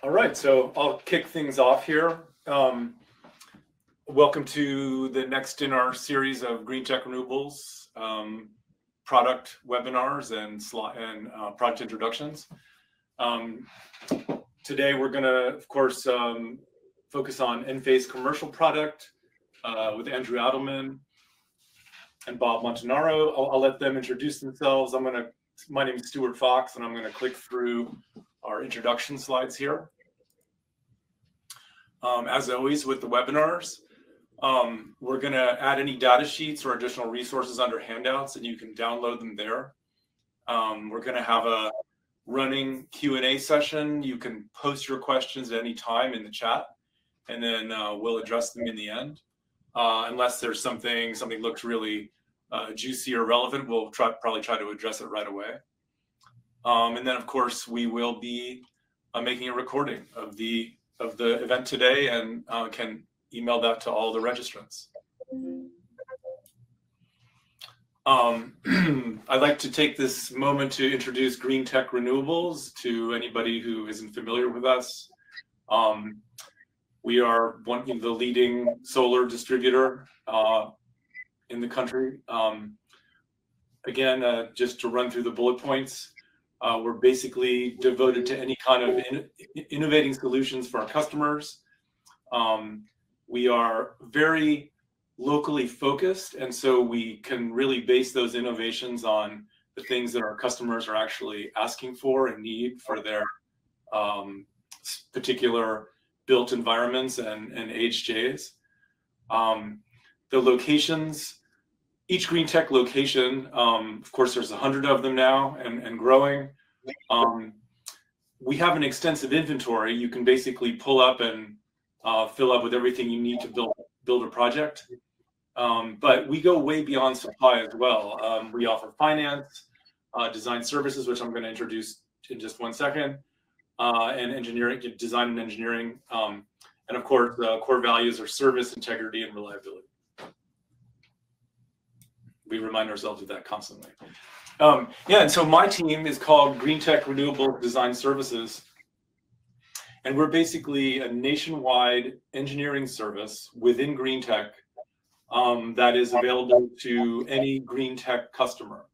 All right, so I'll kick things off here. Welcome to the next in our series of GreenTech Renewables product webinars and project introductions. Today we're going to, of course, focus on Enphase commercial product with Andrew Adelman and Bob Montanaro. I'll let them introduce themselves. My name is Stuart Fox, and I'm going to click through our introduction slides here. As always with the webinars, we're going to add any data sheets or additional resources under handouts, and you can download them there. We're going to have a running Q&A session. You can post your questions at any time in the chat, and then we'll address them in the end. Unless there's something looks really juicy or relevant, we'll probably try to address it right away. And then, of course, we will be making a recording of the event today, and can email that to all the registrants. I'd like to take this moment to introduce GreenTech Renewables to anybody who isn't familiar with us. We are one of the leading solar distributor in the country. Again, just to run through the bullet points, we're basically devoted to any kind of innovating solutions for our customers. We are very locally focused, and so we can really base those innovations on the things that our customers are actually asking for and need for their particular built environments and HJs. The locations, each GreenTech location, of course, there's 100 of them now and growing. We have an extensive inventory. You can basically pull up and fill up with everything you need to build a project. But we go way beyond supply as well. We offer finance, design services, which I'm going to introduce in just one second, and engineering, design and engineering. And of course, the core values are service, integrity, and reliability. We remind ourselves of that constantly. And so my team is called GreenTech Renewable Design Services, and we're basically a nationwide engineering service within GreenTech that is available to any GreenTech customer.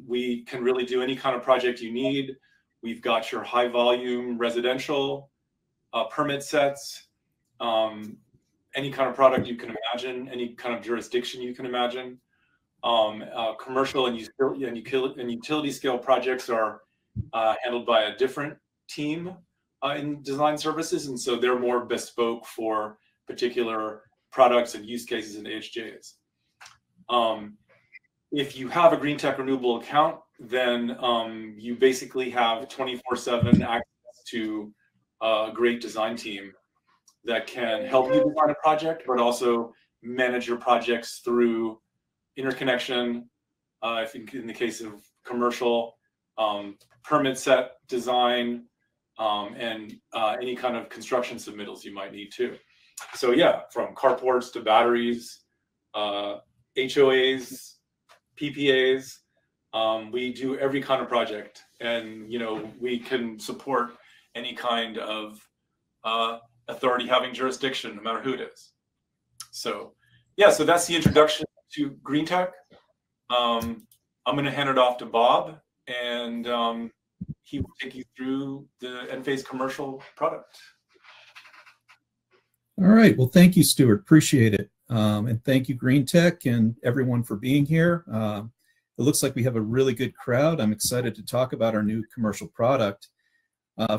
We can really do any kind of project you need. We've got your high volume residential permit sets, any kind of product you can imagine, any kind of jurisdiction you can imagine. Commercial and utility scale projects are handled by a different team in design services, and so they're more bespoke for particular products and use cases in HJs. If you have a GreenTech Renewable account, then you basically have 24/7 access to a great design team that can help you design a project, but also manage your projects through interconnection. I think in the case of commercial, permit set design, and any kind of construction submittals you might need too. So yeah, from carports to batteries, HOAs, PPAs, we do every kind of project, and we can support any kind of authority having jurisdiction, no matter who it is. So yeah, so that's the introduction to GreenTech. I'm going to hand it off to Bob, and he will take you through the Enphase commercial product. All right. Well, thank you, Stuart. Appreciate it. And thank you, GreenTech, and everyone for being here. It looks like we have a really good crowd. I'm excited to talk about our new commercial product.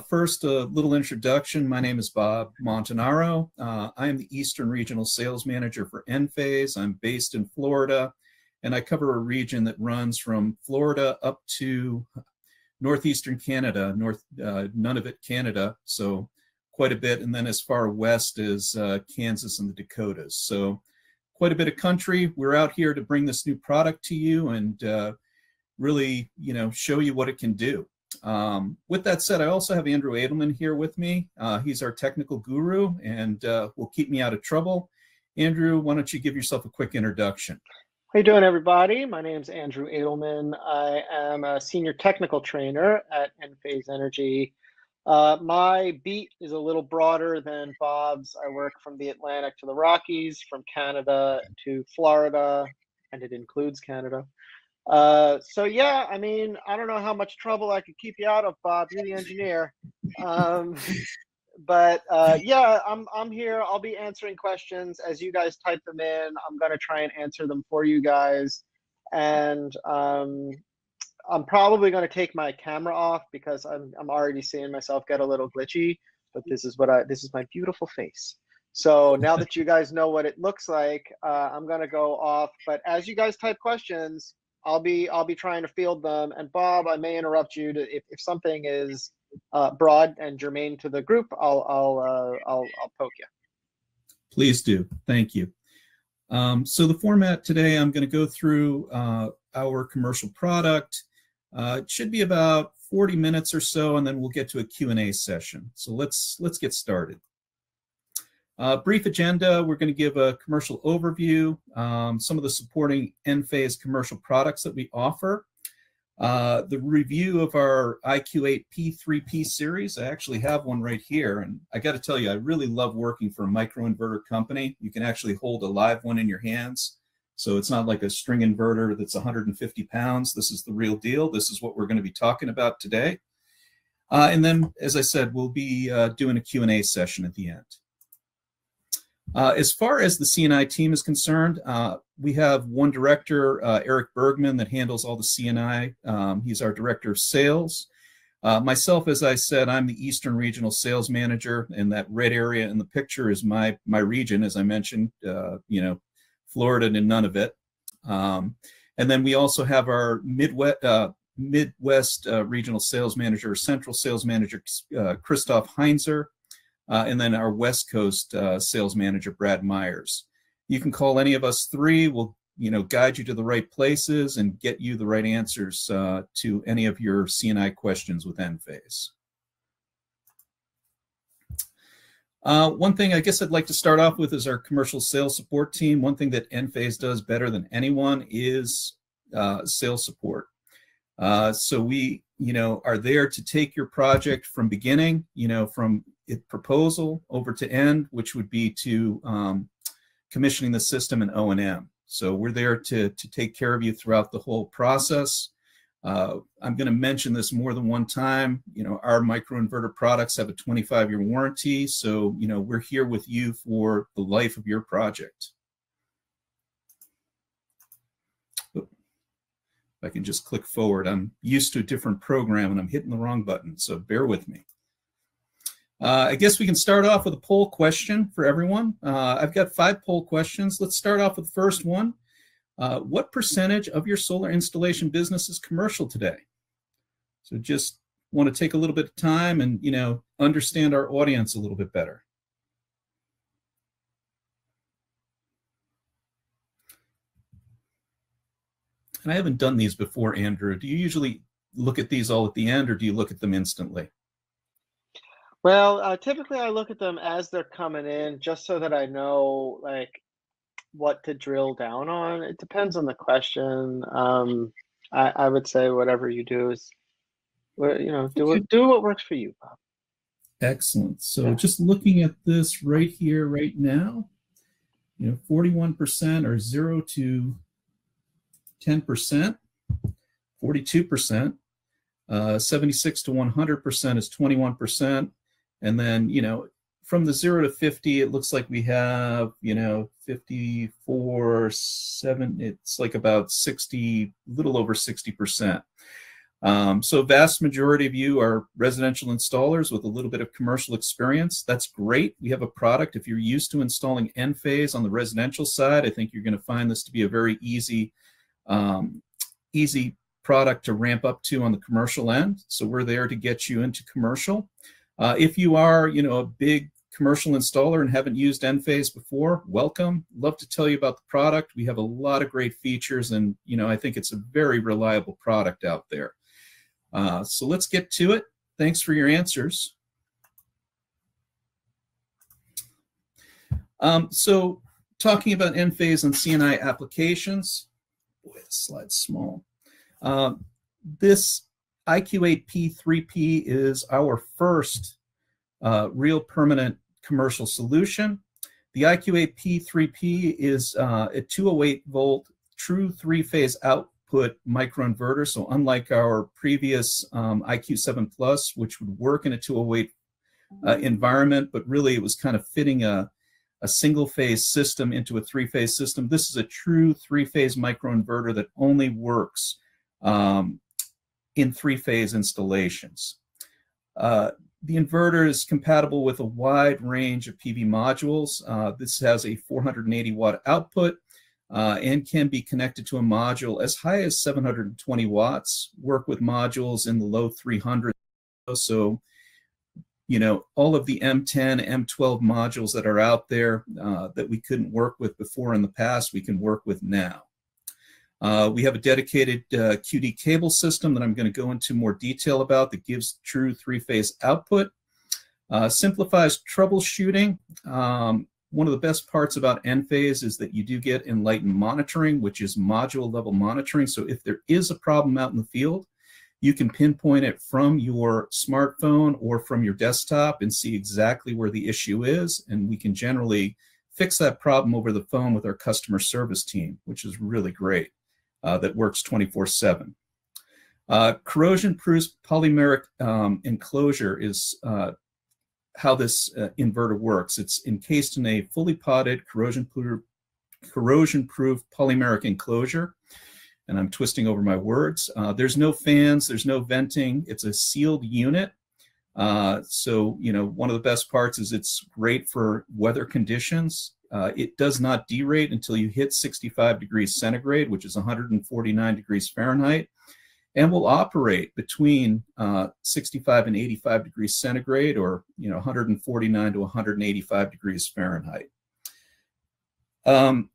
First, a little introduction. My name is Bob Montanaro. I am the Eastern Regional Sales Manager for Enphase. I'm based in Florida, and I cover a region that runs from Florida up to northeastern Canada, Nunavut, Canada, so quite a bit, and then as far west as Kansas and the Dakotas. So quite a bit of country. We're out here to bring this new product to you and really, show you what it can do. With that said, I also have Andrew Adelman here with me. He's our technical guru and will keep me out of trouble. Andrew, why don't you give yourself a quick introduction? How you doing, everybody? My name is Andrew Adelman. I am a senior technical trainer at Enphase Energy. My beat is a little broader than Bob's. I work from the Atlantic to the Rockies, from Canada to Florida, and it includes Canada. So yeah, I mean, I don't know how much trouble I could keep you out of, Bob. You're the engineer. Um, but yeah, I'm here. I'll be answering questions as you guys type them in. I'm gonna try and answer them for you guys, and I'm probably gonna take my camera off because I'm already seeing myself get a little glitchy. But this is my beautiful face. So now that you guys know what it looks like, I'm gonna go off. But as you guys type questions, I'll be trying to field them. And Bob, I may interrupt you if something is broad and germane to the group. I'll poke you. Please do. Thank you. So the format today, I'm going to go through our commercial product. It should be about 40 minutes or so, and then we'll get to a Q&A session. So let's get started. Brief agenda, we're going to give a commercial overview, some of the supporting Enphase commercial products that we offer, the review of our IQ8 P3P series. I actually have one right here, and I got to tell you, I really love working for a microinverter company. You can actually hold a live one in your hands, so it's not like a string inverter that's 150 pounds. This is the real deal. This is what we're going to be talking about today. And then, as I said, we'll be doing a Q&A session at the end. As far as the C&I team is concerned, we have one director, Eric Bergman, that handles all the C&I. He's our director of sales. Myself, as I said, I'm the Eastern Regional Sales Manager, and that red area in the picture is my region, as I mentioned, you know, Florida and Nunavut. And then we also have our Midwest Regional Sales Manager, or Central Sales Manager, Christoph Heinzer. And then our West Coast sales manager, Brad Myers. You can call any of us three. We'll, you know, guide you to the right places and get you the right answers to any of your C&I questions with Enphase. One thing I guess I'd like to start off with is our commercial sales support team. One thing that Enphase does better than anyone is sales support. So we, you know, are there to take your project from beginning, you know, from proposal over to end, which would be to commissioning the system and O&M. So we're there to take care of you throughout the whole process. I'm going to mention this more than one time. You know, our microinverter products have a 25-year warranty. So, you know, we're here with you for the life of your project. If I can just click forward. I'm used to a different program and I'm hitting the wrong button, so bear with me. I guess we can start off with a poll question for everyone. I've got 5 poll questions. Let's start off with the first one. What percentage of your solar installation business is commercial today? So just want to take a little bit of time and, you know, understand our audience a little bit better. And I haven't done these before, Andrew. Do you usually look at these all at the end, or do you look at them instantly? Well, typically I look at them as they're coming in, just so that I know like what to drill down on. It depends on the question. I would say whatever you do is, you know, do what works for you, Bob. Excellent. So just looking at this right here, right now, you know, 41% are 0 to 10%, 42%, 76 to 100% is 21%. And then, you know, from the 0 to 50, it looks like we have, you know, 54, 7, it's like about 60, a little over 60%. So vast majority of you are residential installers with a little bit of commercial experience. That's great. We have a product. If you're used to installing Enphase on the residential side, I think you're going to find this to be a very easy product to ramp up to on the commercial end. So we're there to get you into commercial. If you are, you know, a big commercial installer and haven't used Enphase before, welcome. Love to tell you about the product. We have a lot of great features, and, you know, I think it's a very reliable product out there. So let's get to it. Thanks for your answers. So talking about Enphase and C&I applications, boy, this slide's small. This IQ8P3P is our first real permanent commercial solution. The IQ8P3P is a 208 volt true three-phase output microinverter. So unlike our previous IQ7 Plus, which would work in a 208 environment, but really it was kind of fitting a single-phase system into a three-phase system, this is a true three-phase microinverter that only works in three-phase installations. The inverter is compatible with a wide range of PV modules. This has a 480 watt output and can be connected to a module as high as 720 watts, work with modules in the low 300s. So, you know, all of the M10, M12 modules that are out there that we couldn't work with before in the past, we can work with now. We have a dedicated QD cable system that I'm going to go into more detail about that gives true three-phase output. Simplifies troubleshooting. One of the best parts about Enphase is that you do get enlightened monitoring, which is module level monitoring. So if there is a problem out in the field, you can pinpoint it from your smartphone or from your desktop and see exactly where the issue is. And we can generally fix that problem over the phone with our customer service team, which is really great. That works 24/7. Corrosion-proof polymeric enclosure is how this inverter works. It's encased in a fully potted corrosion-proof polymeric enclosure. And I'm twisting over my words. There's no fans, there's no venting. It's a sealed unit. So, you know, one of the best parts is it's great for weather conditions. It does not derate until you hit 65 degrees centigrade, which is 149 degrees Fahrenheit, and will operate between 65 and 85 degrees centigrade, or 149 to 185 degrees Fahrenheit.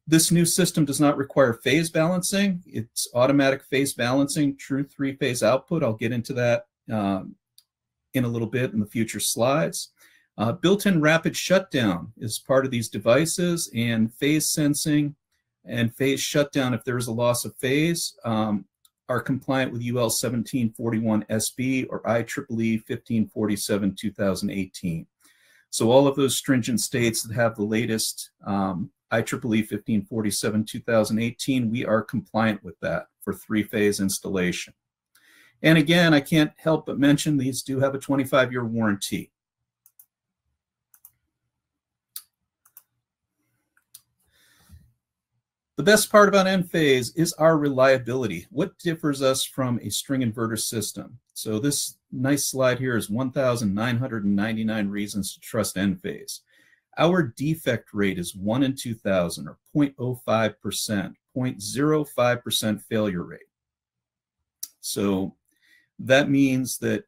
This new system does not require phase balancing. It's automatic phase balancing, true three-phase output. I'll get into that in a little bit in the future slides. Built-in rapid shutdown is part of these devices, and phase sensing and phase shutdown, if there is a loss of phase, are compliant with UL 1741 SB or IEEE 1547-2018. So all of those stringent states that have the latest IEEE 1547-2018, we are compliant with that for three-phase installation. And again, I can't help but mention these do have a 25-year warranty. The best part about Enphase is our reliability. What differs us from a string inverter system? So this nice slide here is 1,999 reasons to trust Enphase. Our defect rate is 1 in 2,000, or 0.05%, 0.05% failure rate. So that means that,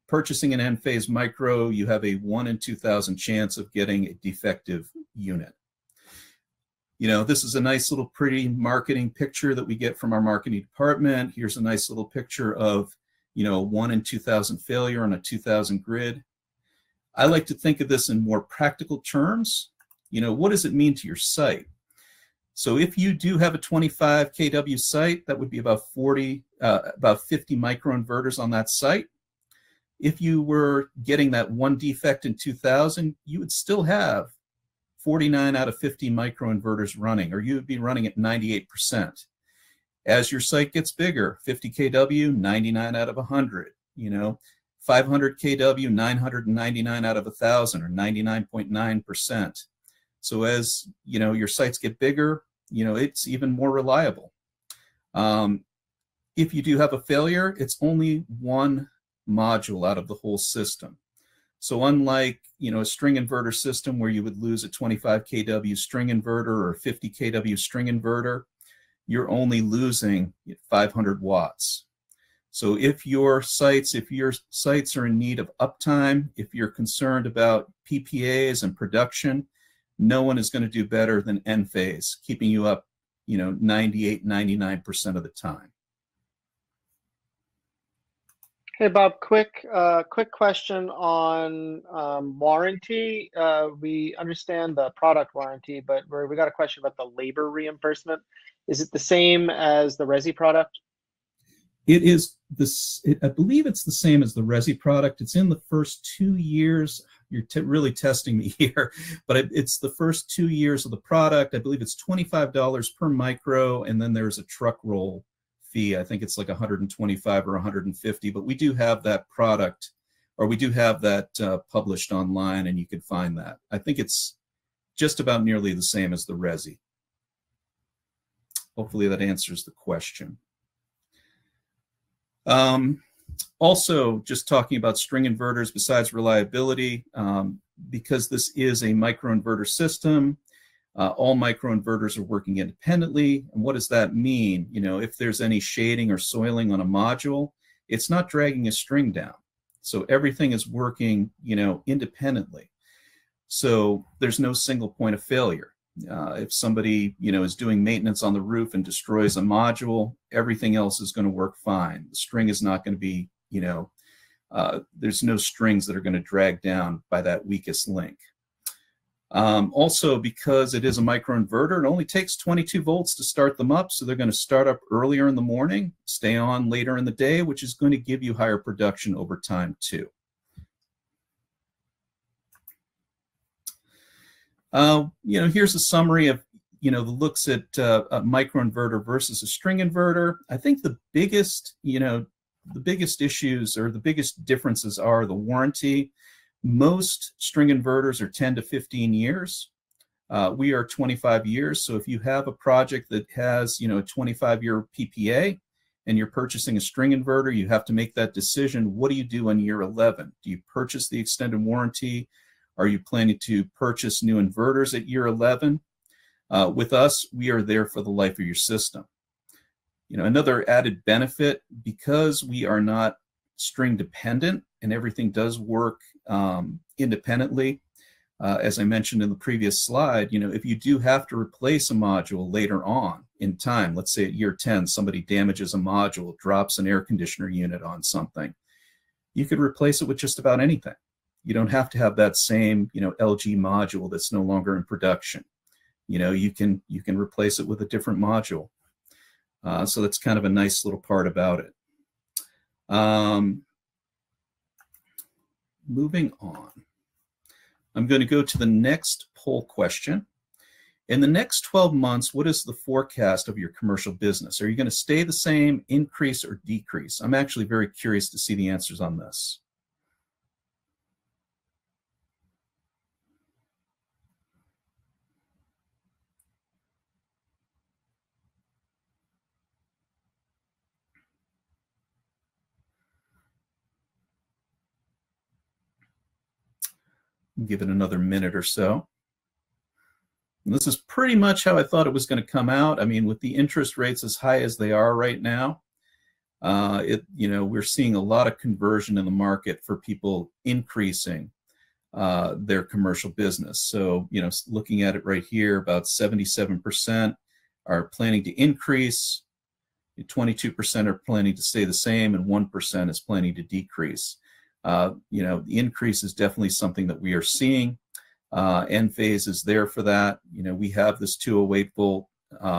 purchasing an Enphase Micro, you have a 1 in 2,000 chance of getting a defective unit. This is a nice little pretty marketing picture that we get from our marketing department. Here's a nice little picture of, 1 in 2,000 failure on a 2,000 grid. I like to think of this in more practical terms. What does it mean to your site? So if you do have a 25 kW site, that would be about 50 microinverters on that site. If you were getting that one defect in 2,000, you would still have 49 out of 50 microinverters running, or you would be running at 98%. As your site gets bigger, 50 kW, 99 out of 100, 500 kW, 999 out of 1,000, or 99.9%. So as, your sites get bigger, it's even more reliable. If you do have a failure, it's only one module out of the whole system. So unlike, a string inverter system where you would lose a 25 kW string inverter or a 50 kW string inverter, you're only losing 500 watts. So if your sites are in need of uptime, if you're concerned about PPAs and production, no one is going to do better than Enphase, keeping you up, 98, 99% of the time. Hey Bob, quick question on warranty. We understand the product warranty, but we got a question about the labor reimbursement. Is it the same as the Resi product? It is this. I believe it's the same as the Resi product. It's in the first 2 years. You're really testing me here, but it's the first 2 years of the product. I believe it's $25 per micro, and then there's a truck roll fee. I think it's like 125 or 150. But we do have that product, or we do have that published online, and you can find that. I think it's just about nearly the same as the Resi. Hopefully that answers the question. Also, just talking about string inverters besides reliability, because this is a microinverter system, all microinverters are working independently. And what does that mean? You know, if there's any shading or soiling on a module, it's not dragging a string down. So everything is working, you know, independently. So there's no single point of failure. If somebody, you know, is doing maintenance on the roof and destroys a module, everything else is going to work fine. The string is not going to be, you know, there's no strings that are going to drag down by that weakest link. Also, because it is a microinverter, it only takes 22 volts to start them up. So they're going to start up earlier in the morning, stay on later in the day, which is going to give you higher production over time too. You know, here's a summary of, you know, the looks at a microinverter versus a string inverter. I think the biggest, you know, the biggest issues or the biggest differences are the warranty. Most string inverters are 10 to 15 years. We are 25 years. So if you have a project that has, you know, a 25-year PPA and you're purchasing a string inverter, you have to make that decision. What do you do on year 11? Do you purchase the extended warranty? Are you planning to purchase new inverters at year 11? With us, we are there for the life of your system. You know, another added benefit, because we are not string dependent and everything does work independently. As I mentioned in the previous slide, you know, if you do have to replace a module later on in time, let's say at year 10, somebody damages a module, drops an air conditioner unit on something, you could replace it with just about anything. You don't have to have that same, you know, LG module that's no longer in production. You know, you can replace it with a different module. So that's kind of a nice little part about it. Moving on. I'm going to go to the next poll question. In the next 12 months, what is the forecast of your commercial business? Are you going to stay the same, increase, or decrease? I'm actually very curious to see the answers on this. Give it another minute or so. And this is pretty much how I thought it was going to come out. I mean, with the interest rates as high as they are right now, you know, we're seeing a lot of conversion in the market for people increasing their commercial business. So, you know, looking at it right here, about 77% are planning to increase, 22% are planning to stay the same, and 1% is planning to decrease. You know, the increase is definitely something that we are seeing. Enphase is there for that. You know, we have this 208 volt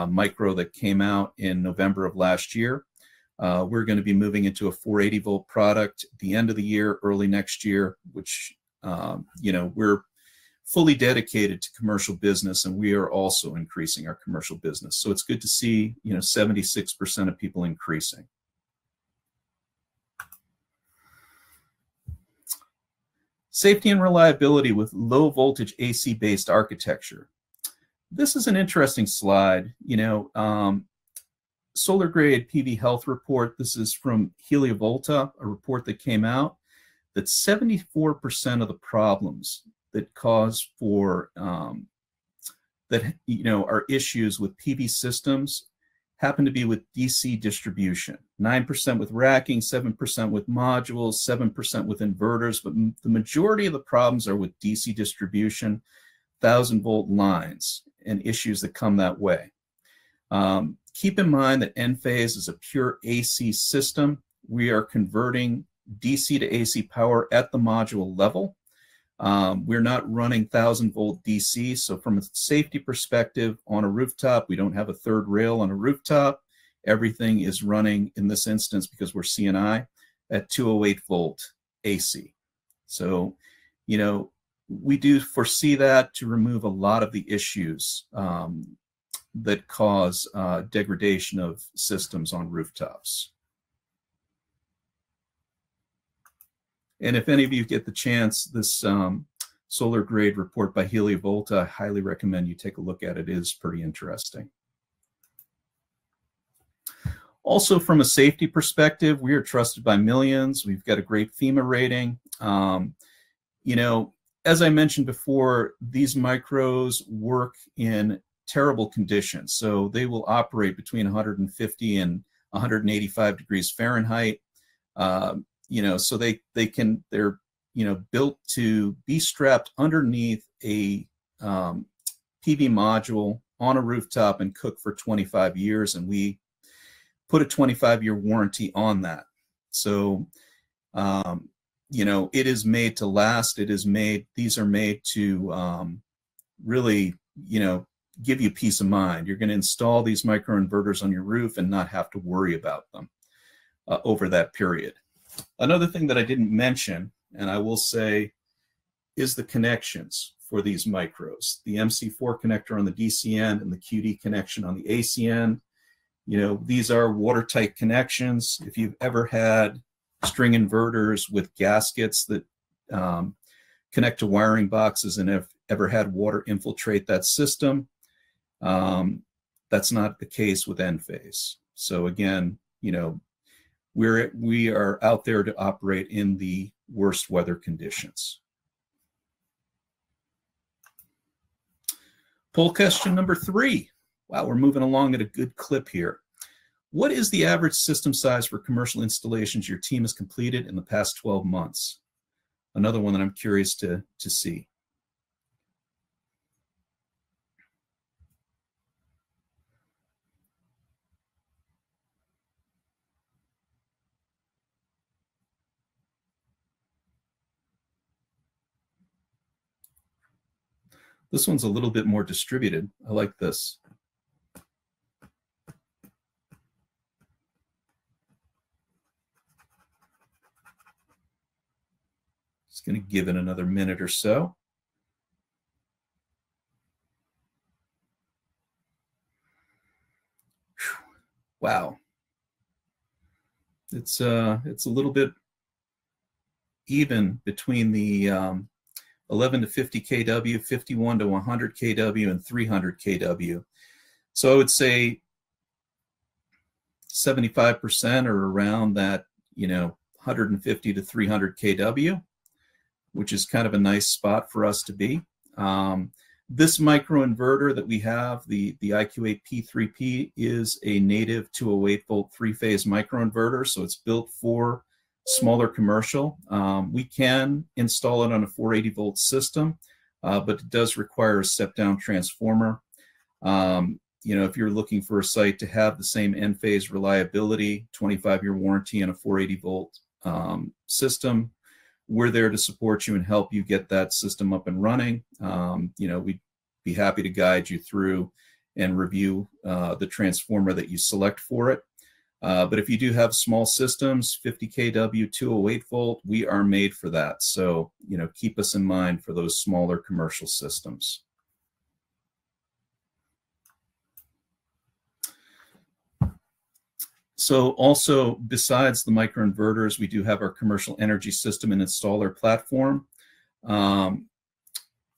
micro that came out in November of last year. We're going to be moving into a 480 volt product at the end of the year, early next year, which, you know, we're fully dedicated to commercial business, and we are also increasing our commercial business. So it's good to see, you know, 76% of people increasing. Safety and reliability with low voltage AC based architecture. This is an interesting slide. You know, solar grade PV health report. This is from Heliovolta, a report that came out that 74% of the problems that cause for that, you know, are issues with PV systems happen to be with DC distribution. 9% with racking, 7% with modules, 7% with inverters, but the majority of the problems are with DC distribution, 1,000 volt lines, and issues that come that way. Keep in mind that Enphase is a pure AC system. We are converting DC to AC power at the module level. We're not running 1,000 volt DC. So from a safety perspective on a rooftop, we don't have a third rail on a rooftop. Everything is running in this instance, because we're CNI, at 208 volt AC. So, you know, we do foresee that to remove a lot of the issues that cause degradation of systems on rooftops. And if any of you get the chance, this solar grade report by Heliovolta, I highly recommend you take a look at it. It is pretty interesting. Also, from a safety perspective, we are trusted by millions. We've got a great FEMA rating. You know, as I mentioned before, these micros work in terrible conditions. So they will operate between 150 and 185 degrees Fahrenheit. You know, so they're, you know, built to be strapped underneath a PV module on a rooftop and cook for 25 years. And we put a 25-year warranty on that. So, you know, it is made to last. These are made to really, you know, give you peace of mind. You're going to install these microinverters on your roof and not have to worry about them over that period. Another thing that I didn't mention, and I will say, is the connections for these micros. The MC4 connector on the DC end and the QD connection on the AC end. You know, these are watertight connections. If you've ever had string inverters with gaskets that connect to wiring boxes and have ever had water infiltrate that system, that's not the case with Enphase. So again, you know, we are out there to operate in the worst weather conditions. Poll question number 3. Wow, we're moving along at a good clip here. What is the average system size for commercial installations your team has completed in the past 12 months? Another one that I'm curious to see. This one's a little bit more distributed. I like this. Just going to give it another minute or so. Wow. It's a little bit even between the 11 to 50 kW, 51 to 100 kW, and 300 kW. So I would say 75% are around that, you know, 150 to 300 kW, which is kind of a nice spot for us to be. This microinverter that we have, the IQ8P3P, is a native 208 volt 3-phase microinverter. So it's built for smaller commercial. We can install it on a 480 volt system, but it does require a step down transformer. You know, if you're looking for a site to have the same Enphase reliability, 25-year warranty, and a 480 volt system, we're there to support you and help you get that system up and running. You know, we'd be happy to guide you through and review the transformer that you select for it. But if you do have small systems, 50 kW, 208 volt, we are made for that. So, you know, keep us in mind for those smaller commercial systems. So also, besides the microinverters, we do have our commercial energy system and installer platform,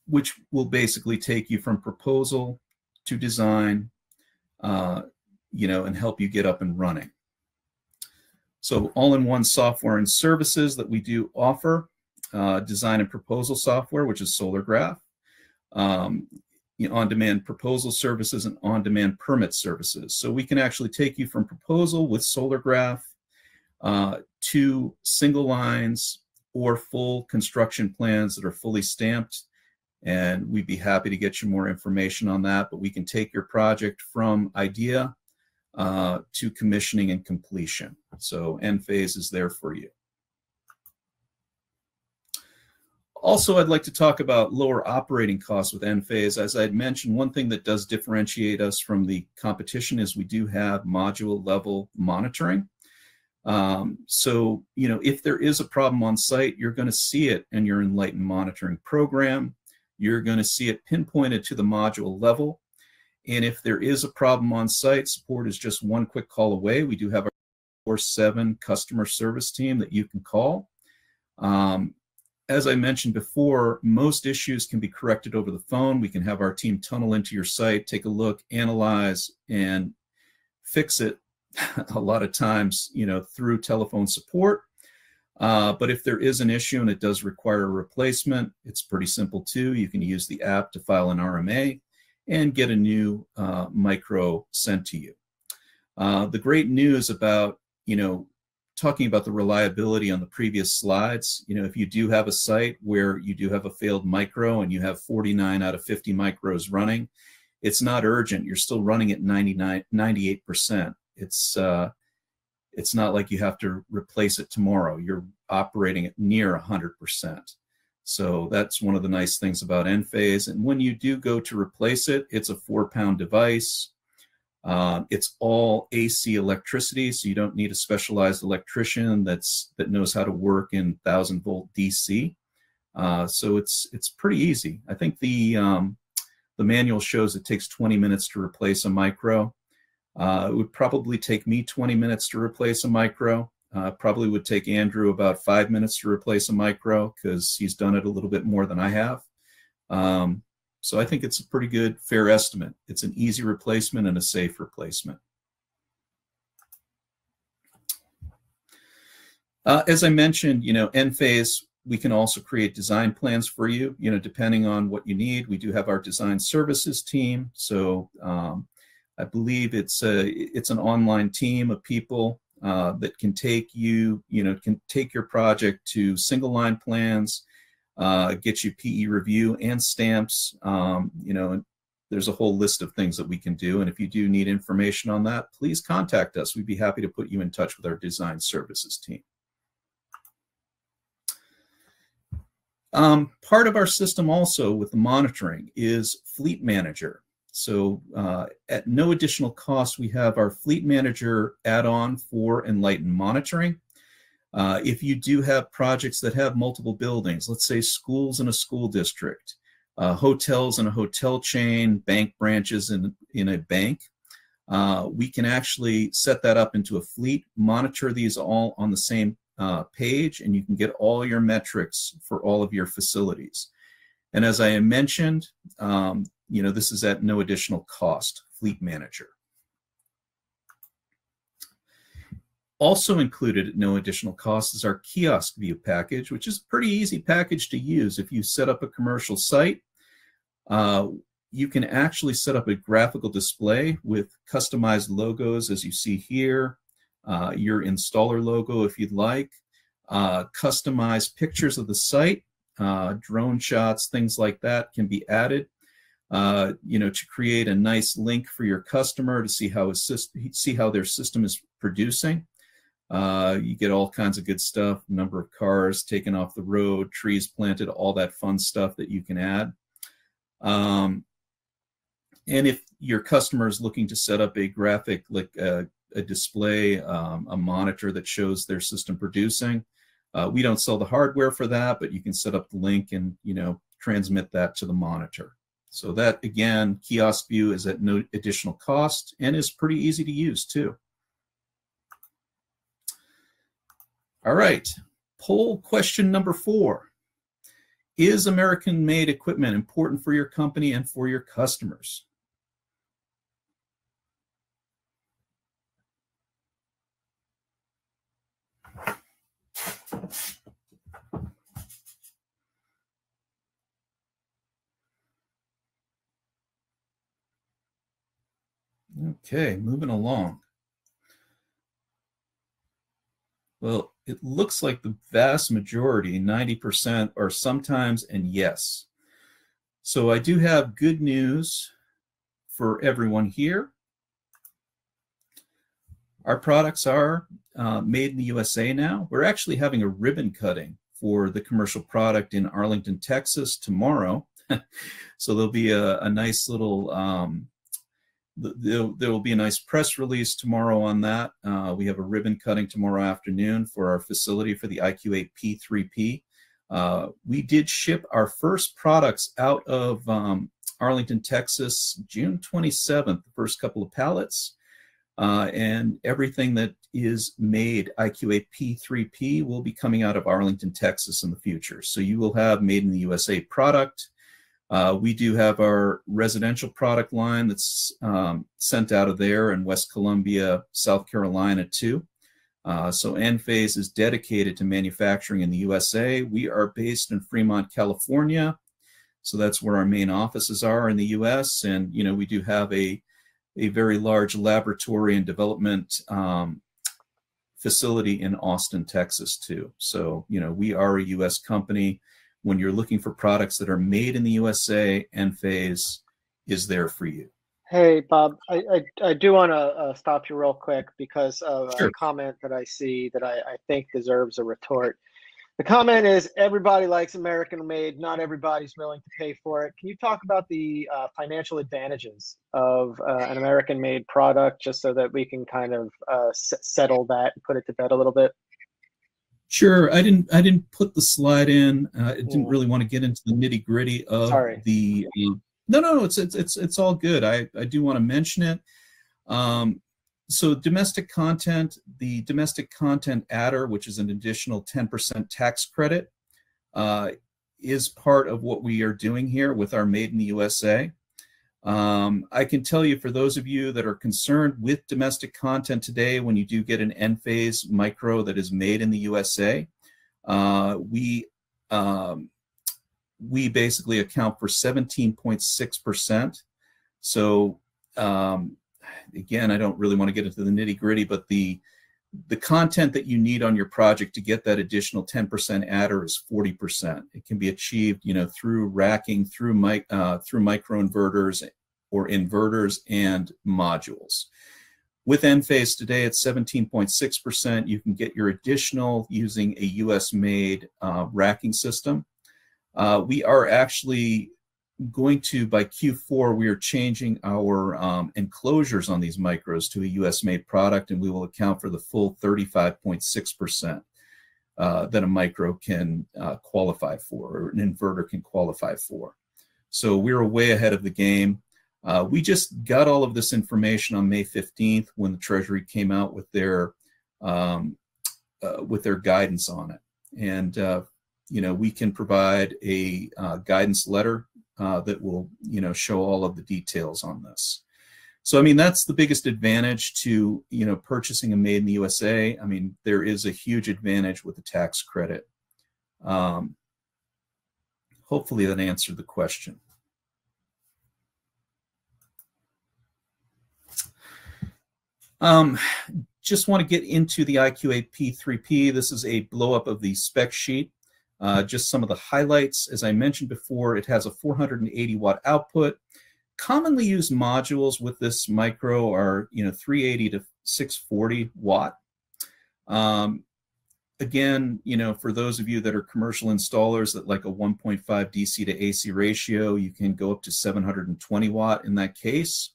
which will basically take you from proposal to design, you know, and help you get up and running. So all-in-one software and services that we do offer, design and proposal software, which is SolarGraph, you know, on-demand proposal services and on-demand permit services. So we can actually take you from proposal with SolarGraph to single lines or full construction plans that are fully stamped. And we'd be happy to get you more information on that, but we can take your project from idea to commissioning and completion. So Enphase is there for you. Also, I'd like to talk about lower operating costs with Enphase. As I had mentioned, one thing that does differentiate us from the competition is we do have module level monitoring. So, if there is a problem on site, you're going to see it in your Enlighten monitoring program. You're going to see it pinpointed to the module level. And if there is a problem on site, support is just one quick call away. We do have our 24/7 customer service team that you can call. As I mentioned before, most issues can be corrected over the phone. We can have our team tunnel into your site, take a look, analyze, and fix it a lot of times, through telephone support. But if there is an issue and it does require a replacement, it's pretty simple too. You can use the app to file an RMA and get a new micro sent to you. The great news about, talking about the reliability on the previous slides, if you do have a site where you do have a failed micro and you have 49 out of 50 micros running, it's not urgent. You're still running at 98%. It's not like you have to replace it tomorrow. You're operating at near 100%. So that's one of the nice things about Enphase. And when you do go to replace it, it's a 4-pound device. It's all AC electricity, so you don't need a specialized electrician that knows how to work in 1,000-volt DC. So it's pretty easy. I think the manual shows it takes 20 minutes to replace a micro. It would probably take me 20 minutes to replace a micro. Probably would take Andrew about 5 minutes to replace a micro because he's done it a little bit more than I have. So I think it's a pretty good, fair estimate. It's an easy replacement and a safe replacement. As I mentioned, Enphase, we can also create design plans for you, depending on what you need. We do have our design services team. So I believe it's an online team of people that can take can take your project to single line plans, get you PE review and stamps. And there's a whole list of things that we can do. And if you do need information on that, please contact us. We'd be happy to put you in touch with our design services team. Part of our system also with the monitoring is Fleet Manager. So at no additional cost, we have our Fleet Manager add-on for Enlighten monitoring. If you do have projects that have multiple buildings, let's say schools in a school district, hotels in a hotel chain, bank branches in a bank, we can actually set that up into a fleet, monitor these all on the same page, and you can get all your metrics for all of your facilities. And as I mentioned, this is at no additional cost, Fleet Manager. Also included at no additional cost is our Kiosk View package, which is a pretty easy package to use. If you set up a commercial site, you can actually set up a graphical display with customized logos, as you see here, your installer logo if you'd like, customized pictures of the site, drone shots, things like that can be added, to create a nice link for your customer to see how their system is producing. You get all kinds of good stuff, number of cars taken off the road, trees planted, all that fun stuff that you can add. And if your customer is looking to set up a graphic, like a display, a monitor that shows their system producing, we don't sell the hardware for that, but you can set up the link and, transmit that to the monitor. So that, again, Kiosk View is at no additional cost and is pretty easy to use too. All right, poll question number 4. Is American-made equipment important for your company and for your customers? Okay, moving along. Well, it looks like the vast majority, 90%, are sometimes and yes. So I do have good news for everyone here. Our products are made in the USA now. We're actually having a ribbon cutting for the commercial product in Arlington, Texas tomorrow. So there'll be a nice little, there will be a nice press release tomorrow on that. We have a ribbon cutting tomorrow afternoon for our facility for the IQ8 P3P. We did ship our first products out of Arlington, Texas, June 27th, the first couple of pallets. And everything that is made IQ8 P3P will be coming out of Arlington, Texas in the future. So you will have made in the USA product. We do have our residential product line that's sent out of there in West Columbia, South Carolina too. So Enphase is dedicated to manufacturing in the USA. We are based in Fremont, California. So that's where our main offices are in the US. And, you know, we do have a very large laboratory and development facility in Austin, Texas too. So, you know, we are a US company. When you're looking for products that are made in the USA, Enphase is there for you. Hey, Bob, I do want to stop you real quick because of Sure. a comment that I see that I think deserves a retort. The comment is, everybody likes American made, not everybody's willing to pay for it. Can you talk about the financial advantages of an American made product, just so that we can kind of settle that and put it to bed a little bit? Sure. I didn't put the slide in. I didn't really want to get into the nitty gritty of the. No. It's all good. I do want to mention it. So domestic content, the domestic content adder, which is an additional 10% tax credit, is part of what we are doing here with our Made in the USA. I can tell you, for those of you that are concerned with domestic content today, when you do get an Enphase micro that is made in the USA, we basically account for 17.6%. So again, I don't really want to get into the nitty gritty, but the content that you need on your project to get that additional 10% adder is 40%. It can be achieved, you know, through racking, through microinverters or inverters and modules. With Enphase today at 17.6%, you can get your additional using a US-made racking system. We are actually going to, by Q4, we are changing our enclosures on these micros to a US-made product, and we will account for the full 35.6% that a micro can qualify for, or an inverter can qualify for. So we're way ahead of the game. We just got all of this information on May 15th when the Treasury came out with their guidance on it. And you know, we can provide a guidance letter that will, you know, show all of the details on this. So, I mean, that's the biggest advantage to, you know, purchasing a Made in the USA. I mean, there is a huge advantage with the tax credit. Hopefully that answered the question. Just want to get into the IQ8 P3P. This is a blow up of the spec sheet. Just some of the highlights. As I mentioned before, it has a 480 watt output. Commonly used modules with this micro are, you know, 380 to 640 watt. Again, you know, for those of you that are commercial installers that like a 1.5 DC to AC ratio, you can go up to 720 watt in that case.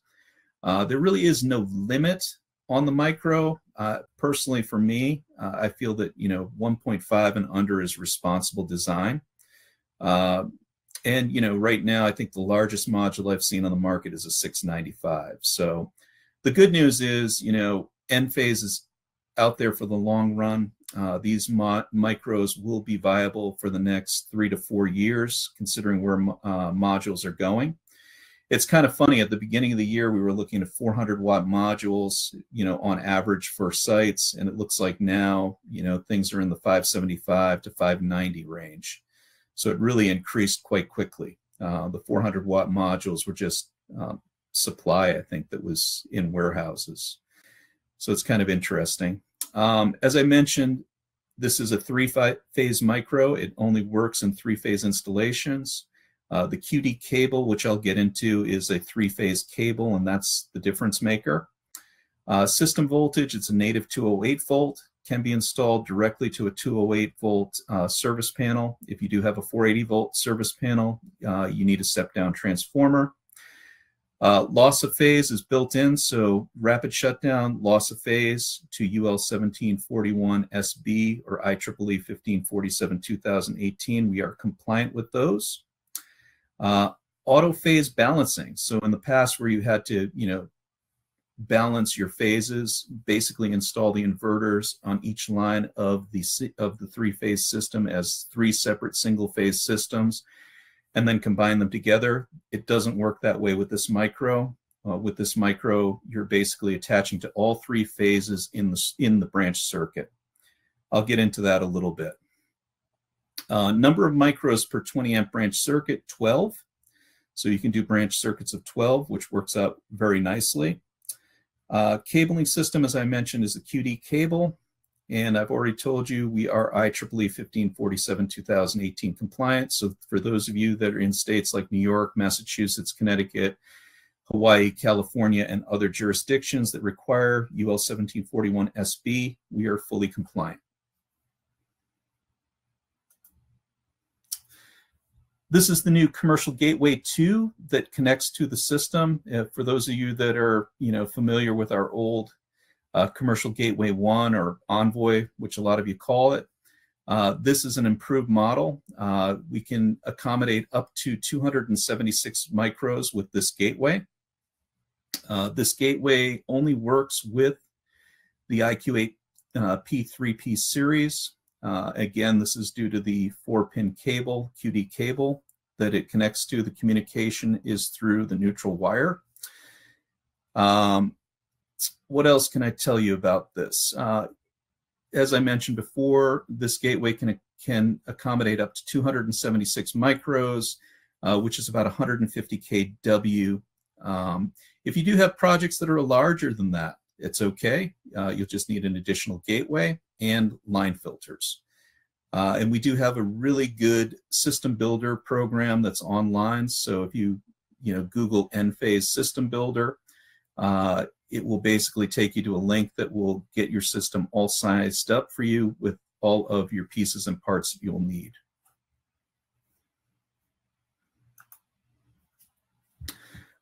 There really is no limit on the micro. Personally, for me, I feel that, you know, 1.5 and under is responsible design. And, you know, right now, I think the largest module I've seen on the market is a 695. So the good news is, you know, Enphase is out there for the long run. These micros will be viable for the next 3 to 4 years, considering where modules are going. It's kind of funny, at the beginning of the year, we were looking at 400 watt modules, you know, on average for sites. And it looks like now, you know, things are in the 575 to 590 range. So it really increased quite quickly. The 400 watt modules were just supply, I think, that was in warehouses. So it's kind of interesting. As I mentioned, this is a 3-phase micro. It only works in 3-phase installations. The QD cable, which I'll get into, is a 3-phase cable, and that's the difference maker. System voltage, it's a native 208 volt. can be installed directly to a 208 volt service panel. If you do have a 480 volt service panel, you need a step down transformer. Loss of phase is built in, so rapid shutdown, loss of phase to UL 1741 SB or IEEE 1547 2018. We are compliant with those. Auto phase balancing. So in the past where you had to, balance your phases, basically install the inverters on each line of the three-phase system as three separate single-phase systems, and then combine them together. It doesn't work that way with this micro. With this micro, you're basically attaching to all three phases in the branch circuit. I'll get into that a little bit. Number of micros per 20 amp branch circuit, 12. So you can do branch circuits of 12, which works out very nicely. Cabling system, as I mentioned, is the QD cable. And I've already told you we are IEEE 1547 2018 compliant. So for those of you that are in states like New York, Massachusetts, Connecticut, Hawaii, California, and other jurisdictions that require UL 1741 SB, we are fully compliant. This is the new Commercial Gateway 2 that connects to the system. For those of you that are, familiar with our old Commercial Gateway 1 or Envoy, which a lot of you call it, this is an improved model. We can accommodate up to 276 micros with this gateway. This gateway only works with the IQ8 P3P series. Again, this is due to the 4-pin cable, QD cable, that it connects to. The communication is through the neutral wire. What else can I tell you about this? As I mentioned before, this gateway can accommodate up to 276 micros, which is about 150 kW. If you do have projects that are larger than that, it's okay. You'll just need an additional gateway and line filters. And we do have a really good system builder program that's online. So if you Google Enphase System Builder, it will basically take you to a link that will get your system all sized up for you with all of your pieces and parts that you'll need.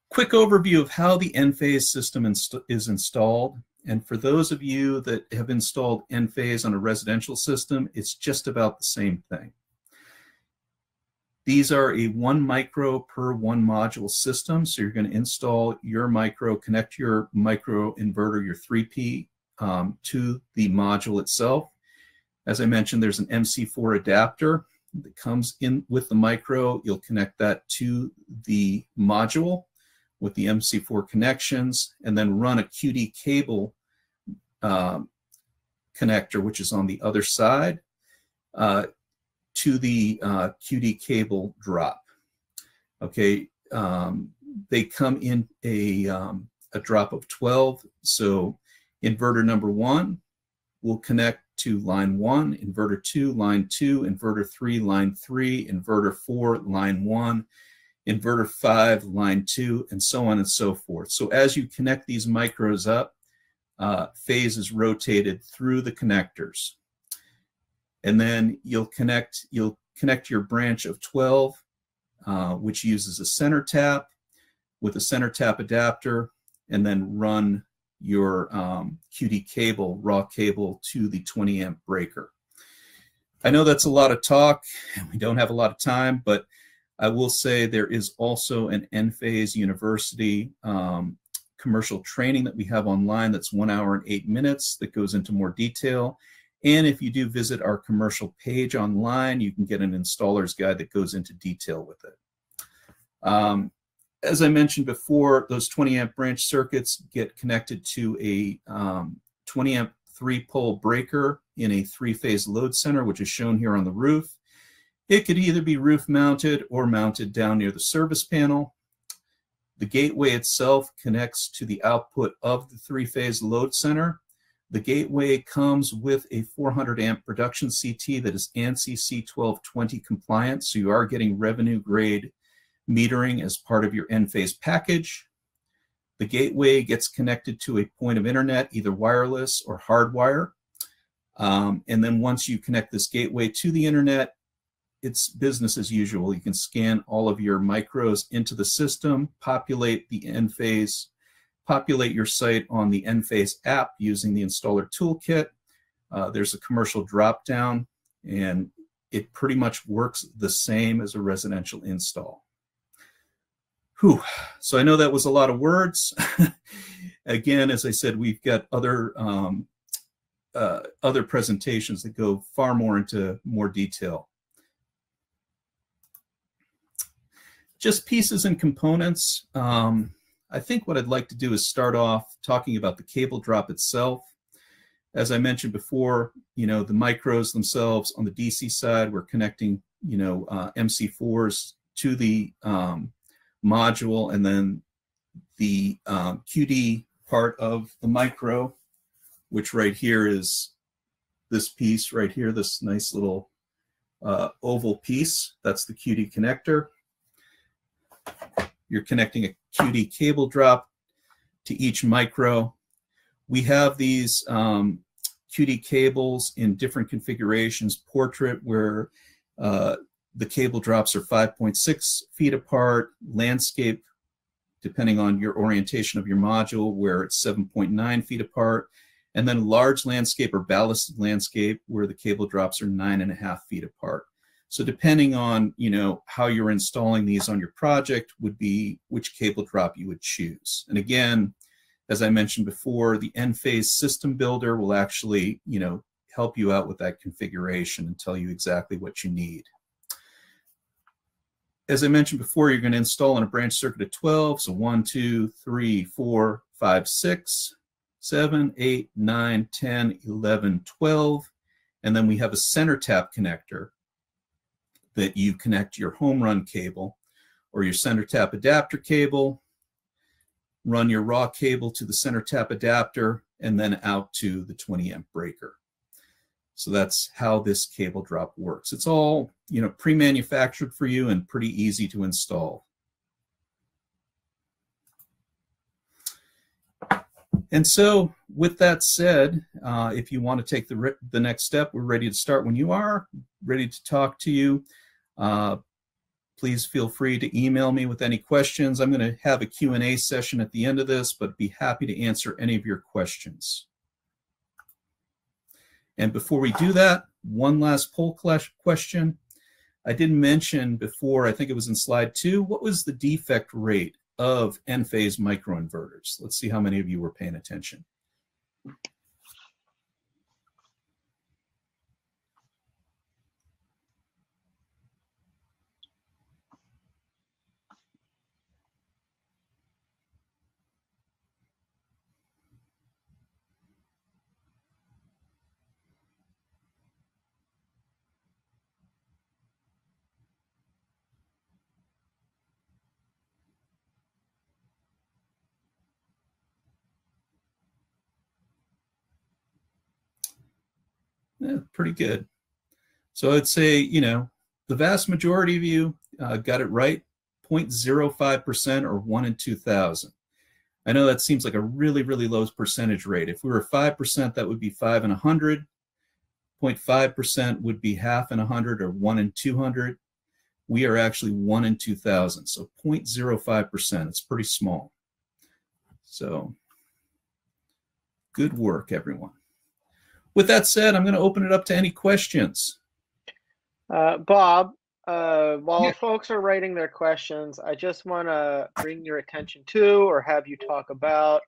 Quick overview of how the Enphase system is installed. And for those of you that have installed Enphase on a residential system, it's just about the same thing. These are a 1 micro per 1 module system. So you're going to install your micro, connect your micro inverter, your 3P, to the module itself. As I mentioned, there's an MC4 adapter that comes in with the micro. You'll connect that to the module with the MC4 connections, and then run a QD cable connector, which is on the other side, to the QD cable drop. Okay, they come in a drop of 12. So inverter number 1 will connect to line 1, inverter 2, line 2, inverter 3, line 3, inverter 4, line 1, inverter 5, line 2, and so on and so forth. So as you connect these micros up, phase is rotated through the connectors. And then you'll connect your branch of 12, which uses a center tap with a center tap adapter, and then run your QD cable, raw cable, to the 20 amp breaker. I know that's a lot of talk, and we don't have a lot of time, but I will say there is also an Enphase University commercial training that we have online that's 1 hour and 8 minutes that goes into more detail. And if you do visit our commercial page online, you can get an installer's guide that goes into detail with it. As I mentioned before, those 20 amp branch circuits get connected to a 20 amp 3-pole breaker in a 3-phase load center, which is shown here on the roof. It could either be roof mounted or mounted down near the service panel. The gateway itself connects to the output of the 3-phase load center. The gateway comes with a 400 amp production CT that is ANSI C1220 compliant, so you are getting revenue grade metering as part of your Enphase package. The gateway gets connected to a point of internet, either wireless or hardwire. And then once you connect this gateway to the internet, it's business as usual. You can scan all of your micros into the system, populate the Enphase, populate your site on the Enphase app using the installer toolkit. There's a commercial drop-down, and it pretty much works the same as a residential install. Whew. So I know that was a lot of words. Again, as I said, we've got other presentations that go far more into more detail. Just pieces and components. I think what I'd like to do is start off talking about the cable drop itself. As I mentioned before, the micros themselves on the DC side, we're connecting, MC4s to the module, and then the QD part of the micro, which right here is this piece right here, this nice little oval piece. That's the QD connector. You're connecting a QD cable drop to each micro. We have these QD cables in different configurations. Portrait, where the cable drops are 5.6 feet apart. Landscape, depending on your orientation of your module, where it's 7.9 feet apart. And then large landscape or ballasted landscape, where the cable drops are 9.5 feet apart. So depending on how you're installing these on your project would be which cable drop you would choose. And again, as I mentioned before, the Enphase system builder will actually help you out with that configuration and tell you exactly what you need. As I mentioned before, you're going to install on a branch circuit of 12. So 1, 2, 3, 4, 5, 6, 7, 8, 9, 10, 11, 12. And then we have a center tap connector that you connect your home run cable or your center tap adapter cable, run your raw cable to the center tap adapter, and then out to the 20 amp breaker. So that's how this cable drop works. It's all pre-manufactured for you and pretty easy to install. And so with that said, if you want to take the next step, we're ready to start when you are, ready to talk to you. Please feel free to email me with any questions. I'm going to have a Q&A session at the end of this, but be happy to answer any of your questions. And before we do that, one last poll question. I didn't mention before, I think it was in slide 2, what was the defect rate of Enphase microinverters? Let's see how many of you were paying attention. Yeah, pretty good. So I'd say, the vast majority of you got it right, 0.05% or 1 in 2,000. I know that seems like a really, really low percentage rate. If we were 5%, that would be 5 in 100. 0.5% would be half in 100 or 1 in 200. We are actually 1 in 2,000, so 0.05%. It's pretty small. So good work, everyone. With that said, I'm going to open it up to any questions. Bob, while folks are writing their questions, I just want to bring your attention to or have you talk about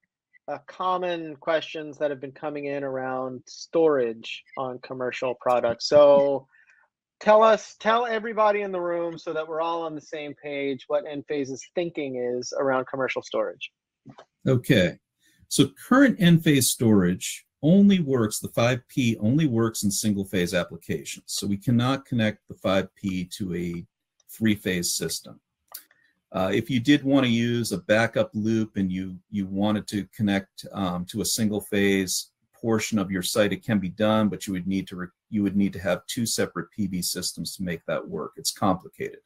common questions that have been coming in around storage on commercial products. So tell everybody in the room so that we're all on the same page what Enphase's thinking is around commercial storage. Okay. So current Enphase storage only works, the 5P only works in single-phase applications. So we cannot connect the 5P to a 3-phase system. If you did want to use a backup loop and you wanted to connect to a single-phase portion of your site, it can be done, but you would need to have 2 separate PV systems to make that work. It's complicated.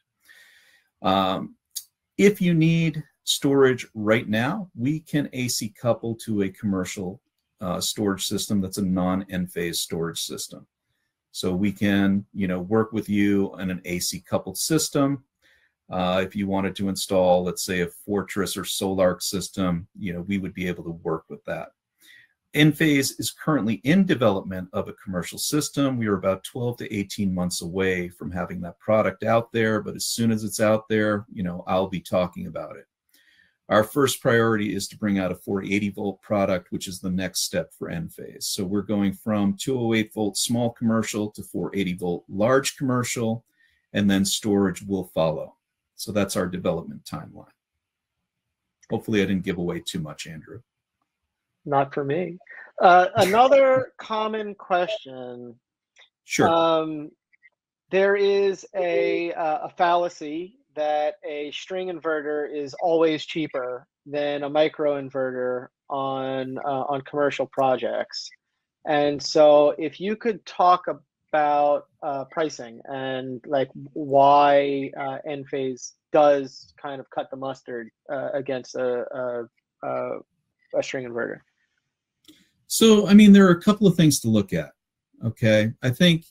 If you need storage right now, we can AC couple to a commercial storage system that's a non-Enphase storage system. So we can, work with you on an AC coupled system. If you wanted to install, let's say, a Fortress or Solarc system, we would be able to work with that. Enphase is currently in development of a commercial system. We are about 12 to 18 months away from having that product out there, but as soon as it's out there, I'll be talking about it. Our first priority is to bring out a 480 volt product, which is the next step for Enphase. So we're going from 208 volt small commercial to 480 volt large commercial, and then storage will follow. So that's our development timeline. Hopefully I didn't give away too much, Andrew. Not for me. Another common question. Sure. There is a fallacy that a string inverter is always cheaper than a microinverter on commercial projects. And so if you could talk about pricing and like why Enphase does kind of cut the mustard against a string inverter. So, I mean, there are a couple of things to look at. Okay. I think,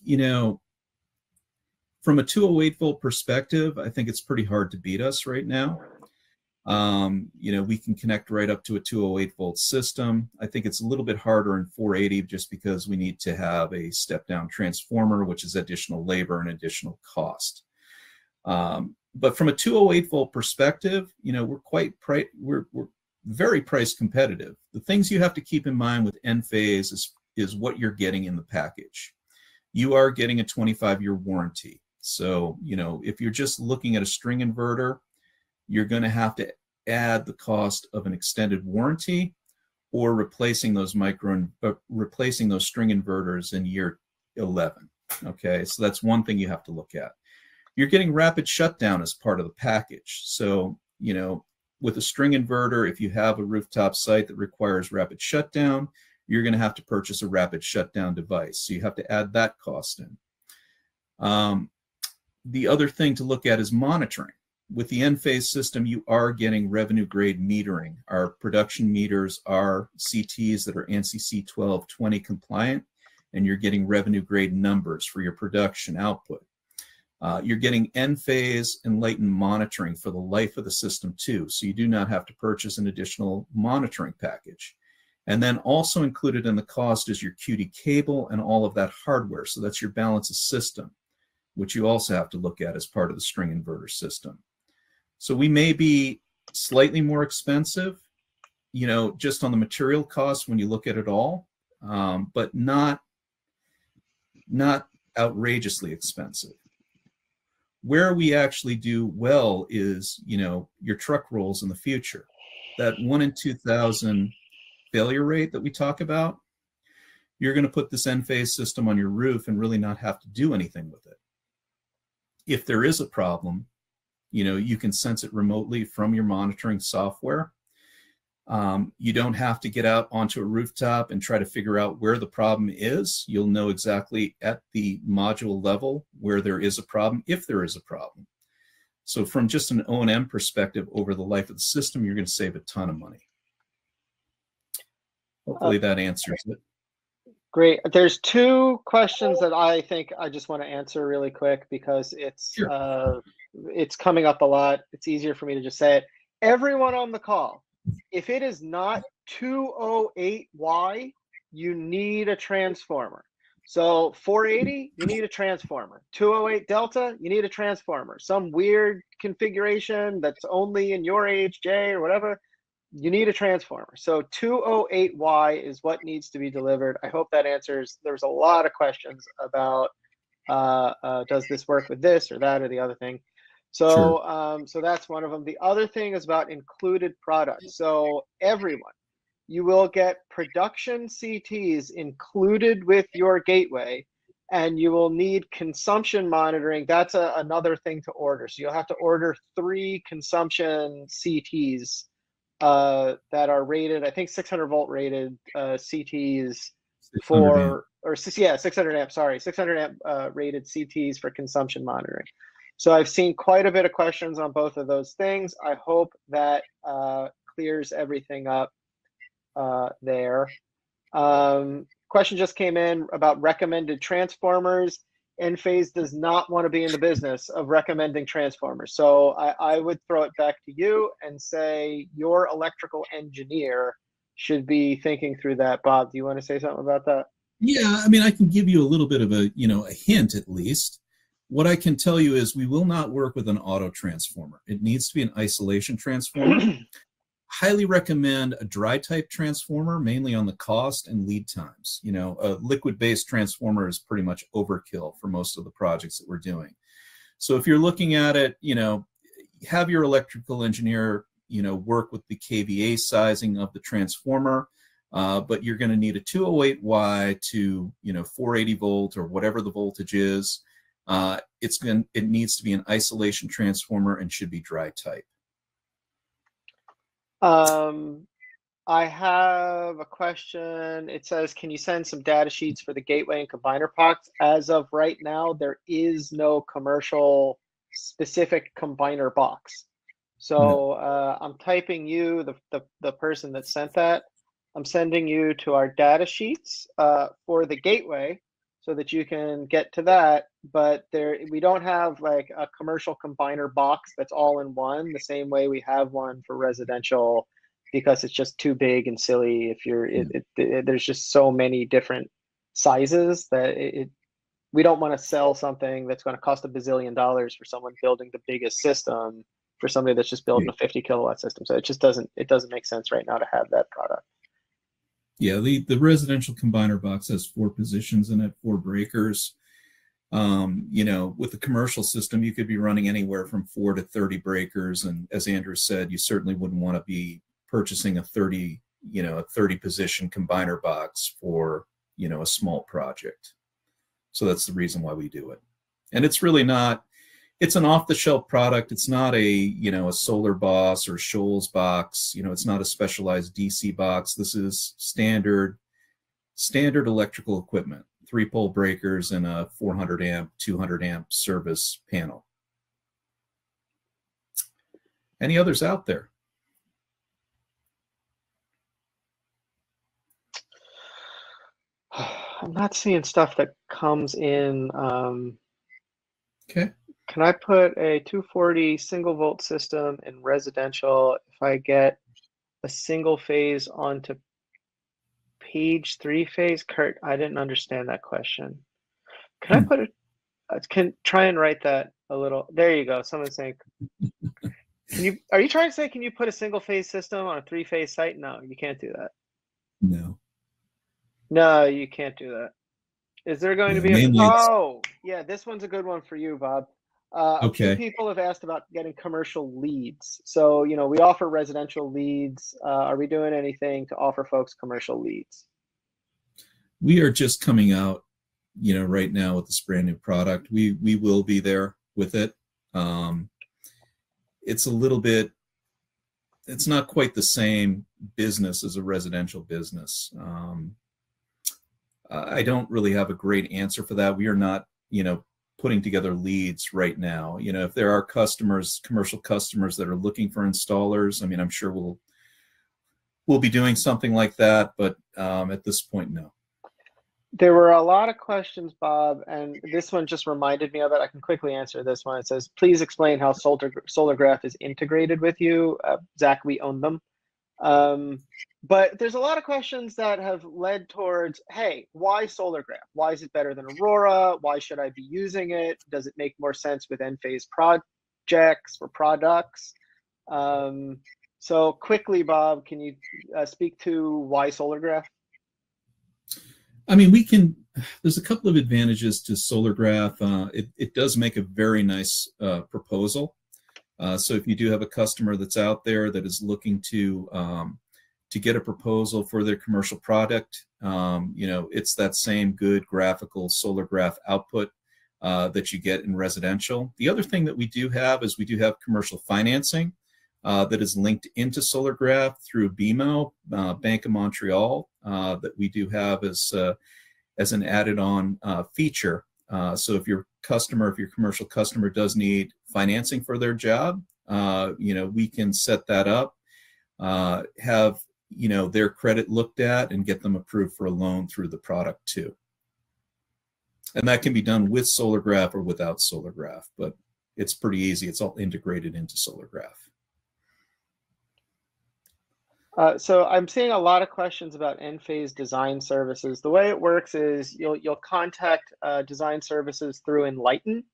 from a 208 volt perspective, I think it's pretty hard to beat us right now. We can connect right up to a 208 volt system. I think it's a little bit harder in 480 just because we need to have a step down transformer, which is additional labor and additional cost. But from a 208 volt perspective, we're very price competitive. The things you have to keep in mind with Enphase is what you're getting in the package. You are getting a 25-year warranty. So, if you're just looking at a string inverter, you're going to have to add the cost of an extended warranty or replacing those string inverters in year 11. Okay, so that's one thing you have to look at. You're getting rapid shutdown as part of the package. So, with a string inverter, if you have a rooftop site that requires rapid shutdown, you're going to have to purchase a rapid shutdown device. So you have to add that cost in. The other thing to look at is monitoring. With the Enphase system, you are getting revenue grade metering. Our production meters are CTs that are ANSI C1220 compliant, and you're getting revenue grade numbers for your production output. You're getting Enphase Enlighten monitoring for the life of the system too, so you do not have to purchase an additional monitoring package. And then also included in the cost is your QD cable and all of that hardware. So that's your balance of system, which you also have to look at as part of the string inverter system. So we may be slightly more expensive, just on the material costs when you look at it all, but not outrageously expensive. Where we actually do well is, your truck rolls in the future. That 1 in 2,000 failure rate that we talk about, you're going to put this Enphase system on your roof and really not have to do anything with it. If there is a problem, you can sense it remotely from your monitoring software. You don't have to get out onto a rooftop and try to figure out where the problem is. You'll know exactly at the module level where there is a problem, if there is a problem. So from just an O&M perspective over the life of the system, you're going to save a ton of money. Hopefully that answers it. Great. There's two questions that I think I just want to answer really quick because it's Sure. It's coming up a lot. It's easier for me to just say it. Everyone on the call, if it is not 208Y, you need a transformer. So 480, you need a transformer. 208 Delta, you need a transformer. Some weird configuration that's only in your HJ or whatever, you need a transformer. So 208Y is what needs to be delivered. I hope that answers. There's a lot of questions about does this work with this or that or the other thing. So Sure. So that's one of them. The other thing is about included products. So everyone, you will get production CTs included with your gateway, and you will need consumption monitoring. That's another thing to order. So you'll have to order 3 consumption CTs that are rated, I think 600 volt rated CTs 600 amp. 600 amp, sorry, 600 amp rated CTs for consumption monitoring. So I've seen quite a bit of questions on both of those things. I hope that clears everything up there. Question just came in about recommended transformers. Enphase does not want to be in the business of recommending transformers. So I would throw it back to you and say your electrical engineer should be thinking through that. Bob, do you want to say something about that? Yeah, I mean, I can give you a little bit of a, a hint at least. What I can tell you is we will not work with an auto transformer. It needs to be an isolation transformer. Highly recommend a dry type transformer, mainly on the cost and lead times. A liquid-based transformer is pretty much overkill for most of the projects that we're doing. So if you're looking at it, have your electrical engineer, work with the kVA sizing of the transformer, but you're going to need a 208Y to, 480 volt or whatever the voltage is. It needs to be an isolation transformer and should be dry type. I have a question. It says, can you send some data sheets for the gateway and combiner box? As of right now, there is no commercial specific combiner box. So I'm typing you, the person that sent that, I'm sending you to our data sheets for the gateway so that you can get to that. But we don't have like a commercial combiner box that's all in one, the same way we have one for residential, because it's just too big and silly. If you're, there's just so many different sizes that we don't want to sell something that's going to cost $1 bazillion for someone building the biggest system for somebody that's just building a 50 kilowatt system. So it just doesn't make sense right now to have that product. Yeah, the residential combiner box has 4 positions in it, 4 breakers. With the commercial system, you could be running anywhere from 4 to 30 breakers. And as Andrew said, you certainly wouldn't want to be purchasing a 30 position combiner box for, a small project. So that's the reason why we do it. And it's really not, it's an off-the-shelf product. It's not a Solar Boss or Shoals box. It's not a specialized DC box. This is standard electrical equipment, 3-pole breakers and a 400 amp, 200 amp service panel. Any others out there? I'm not seeing stuff that comes in. Okay. Can I put a 240 single volt system in residential if I get a single phase onto page 3 phase? Kurt, I didn't understand that question. Can I put it? Can try and write that a little. There you go. Someone's saying, are you trying to say, can you put a single phase system on a 3-phase site? No, you can't do that. No, you can't do that. Is there going to be this one's a good one for you, Bob. A few people have asked about getting commercial leads. So, we offer residential leads. Are we doing anything to offer folks commercial leads? We are just coming out, right now with this brand new product. We will be there with it. It's a little bit, it's not quite the same business as a residential business. I don't really have a great answer for that. We are not, putting together leads right now. If there are commercial customers that are looking for installers, I'm sure we'll be doing something like that, but at this point, no. There were a lot of questions, Bob, and this one just reminded me of it. I can quickly answer this one. It says, please explain how Solargraf is integrated with you. Zach, we own them. But there's a lot of questions that have led towards, hey, why Solargraf? Why is it better than Aurora? Why should I be using it? Does it make more sense with Enphase projects or products? So quickly, Bob, can you speak to why Solargraf? There's a couple of advantages to Solargraf. It does make a very nice proposal. So if you do have a customer that's out there that is looking to get a proposal for their commercial product, it's that same good graphical Solargraf output that you get in residential. The other thing that we do have is we do have commercial financing that is linked into Solargraf through BMO, Bank of Montreal, that we do have as an added-on feature. So if your commercial customer does need financing for their job, we can set that up. Have their credit looked at and get them approved for a loan through the product too. And that can be done with SolarGraph or without SolarGraph, but it's pretty easy. It's all integrated into SolarGraph. So I'm seeing a lot of questions about Enphase Design Services. The way it works is you'll contact Design Services through Enlighten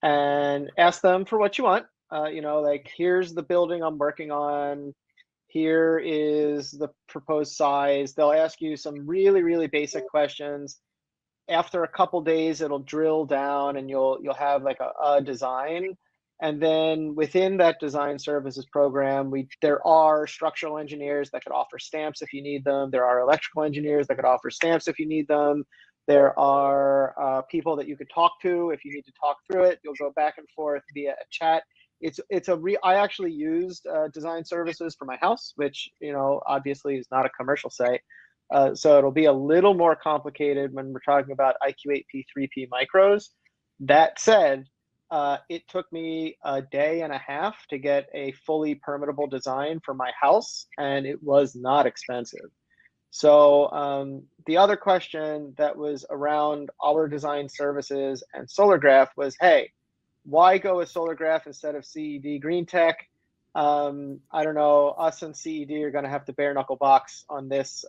and ask them for what you want. Like, here's the building I'm working on. Here is the proposed size. They'll ask you some really, really basic questions. After a couple days, it'll drill down and you'll have like a design. And then within that design services program, there are structural engineers that could offer stamps if you need them. There are electrical engineers that could offer stamps if you need them. There are people that you could talk to if you need to talk through it. You'll go back and forth via a chat. I actually used design services for my house, which obviously is not a commercial site. So it'll be a little more complicated when we're talking about IQ8P 3P micros. That said, it took me a day and a half to get a fully permittable design for my house, and it was not expensive. So the other question that was around our design services and SolarGraph was, hey, why go with SolarGraph instead of CED GreenTech? I don't know, us and CED are going to have to bare knuckle box on this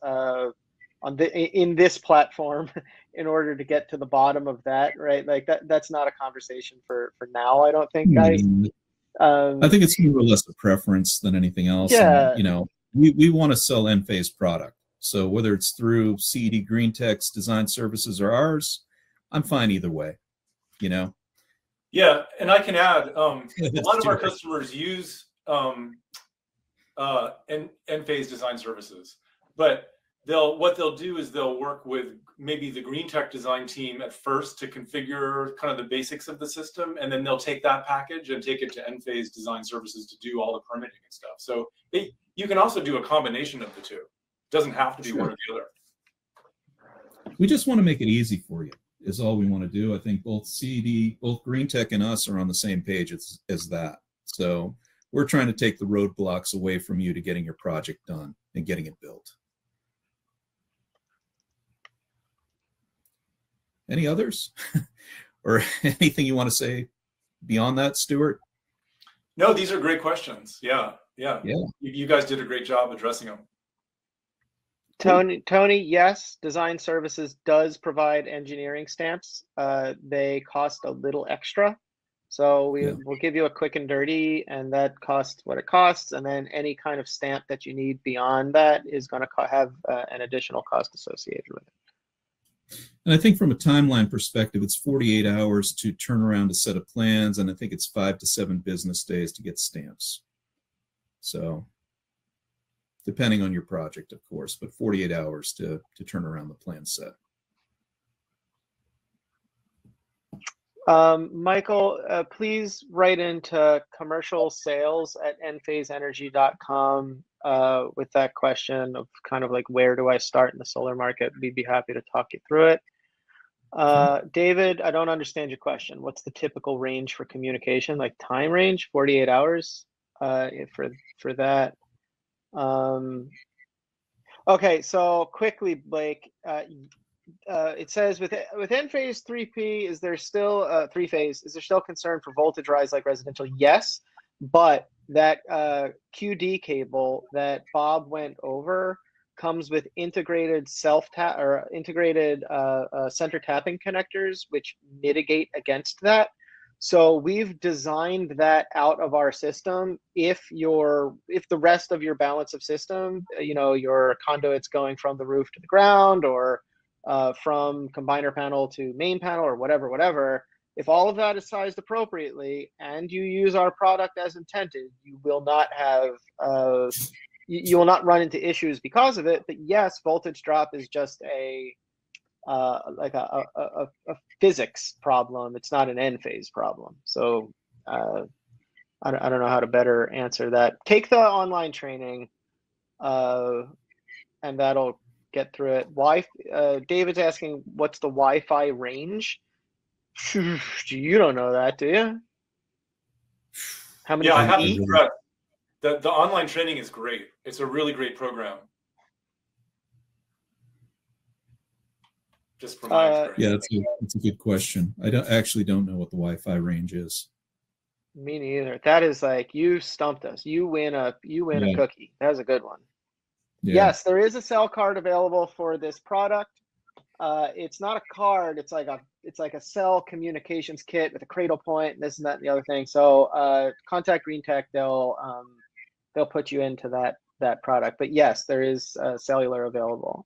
in this platform in order to get to the bottom of that, right? Like that's not a conversation for now, I don't think, guys. I think it's more or less a preference than anything else. Yeah. And, we want to sell Enphase product. So whether it's through CED GreenTech's design services or ours, I'm fine either way, Yeah, and I can add, a lot of our customers use Enphase Design Services, but what they'll do is they'll work with maybe the GreenTech design team at first to configure kind of the basics of the system, and then they'll take that package and take it to Enphase Design Services to do all the permitting and stuff. So you can also do a combination of the two. It doesn't have to be one or the other. We just want to make it easy for you is all we want to do. I think both GreenTech and us are on the same page as that. So we're trying to take the roadblocks away from you to getting your project done and getting it built. Any others? Or anything you want to say beyond that, Stuart? No, these are great questions. Yeah. You guys did a great job addressing them. Tony, yes, design services does provide engineering stamps. They cost a little extra. So we'll give you a quick and dirty, and that costs what it costs. And then any kind of stamp that you need beyond that is going to have an additional cost associated with it. And I think from a timeline perspective, it's 48 hours to turn around a set of plans, and I think it's 5 to 7 business days to get stamps. So depending on your project, of course, but 48 hours to turn around the plan set. Michael, please write into commercialsales@enfaseenergy.com with that question of kind of like, where do I start in the solar market? We'd be happy to talk you through it. David, I don't understand your question. What's the typical range for communication? Like time range, 48 hours for that? Okay, so quickly, Blake, it says with Enphase 3P, is there still three-phase? Is there still concern for voltage rise like residential? Yes, but that QD cable that Bob went over comes with integrated integrated center tapping connectors, which mitigate against that. So we've designed that out of our system. If the rest of your balance of system, your conduit's going from the roof to the ground, or from combiner panel to main panel, or whatever, if all of that is sized appropriately and you use our product as intended, you will not have you will not run into issues because of it. But yes, voltage drop is just a physics problem. It's not an Enphase problem. So I don't know how to better answer that. Take the online training, and that'll get through it. David's asking, what's the Wi-Fi range? You don't know that, do you? How many? Yeah, I have to. The online training is great. It's a really great program. just from my experience. Yeah, that's a good question. I actually don't know what the Wi-Fi range is. Me neither. That is like, you stumped us. You win a cookie. That was a good one. Yeah. Yes, there is a cell card available for this product. It's not a card. It's like a cell communications kit with a cradle point and this and that and the other thing. So contact GreenTech. They'll put you into that product. But yes, there is cellular available.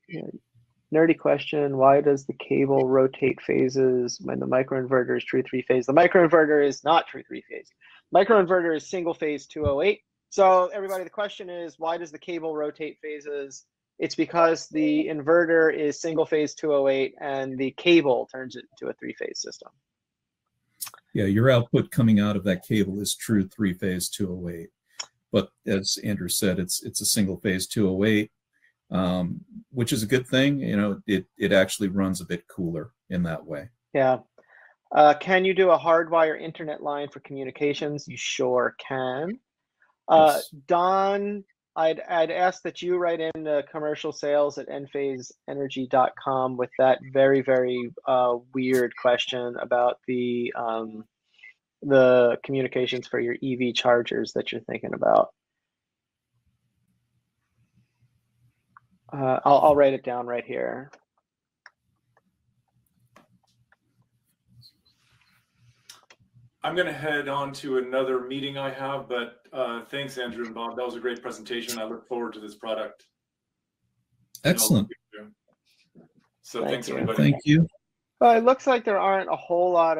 Yeah. Nerdy question, why does the cable rotate phases when the microinverter is true three-phase? The microinverter is not true three-phase. Microinverter is single phase 208. So everybody, the question is, why does the cable rotate phases? It's because the inverter is single phase 208 and the cable turns it to a three-phase system. Yeah, your output coming out of that cable is true three-phase 208. But as Andrew said, it's a single phase 208. Which is a good thing. You know, it actually runs a bit cooler in that way. Yeah. Can you do a hardwire internet line for communications? You sure can. Yes. Don, I'd ask that you write in commercial sales at enphaseenergy.com with that very, very weird question about the communications for your EV chargers that you're thinking about. I'll write it down right here. I'm going to head on to another meeting I have, but thanks, Andrew and Bob. That was a great presentation. I look forward to this product. Excellent. So thanks, everybody. Thank you. It looks like there aren't a whole lot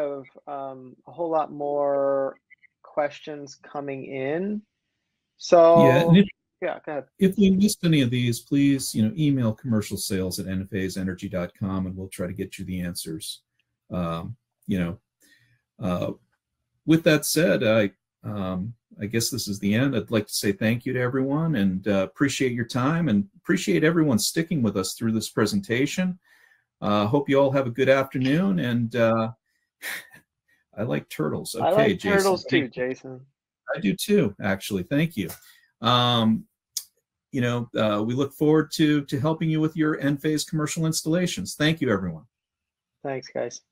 more questions coming in. So yeah, yeah, go ahead. If we missed any of these, please, email commercialsales@enphaseenergy.com and we'll try to get you the answers. With that said, I guess this is the end. I'd like to say thank you to everyone and appreciate your time and appreciate everyone sticking with us through this presentation. Hope you all have a good afternoon. And I like turtles. Okay, I like Jason. turtles too, Jason. I do too, actually. Thank you. We look forward to helping you with your Enphase commercial installations. Thank you, everyone. Thanks, guys.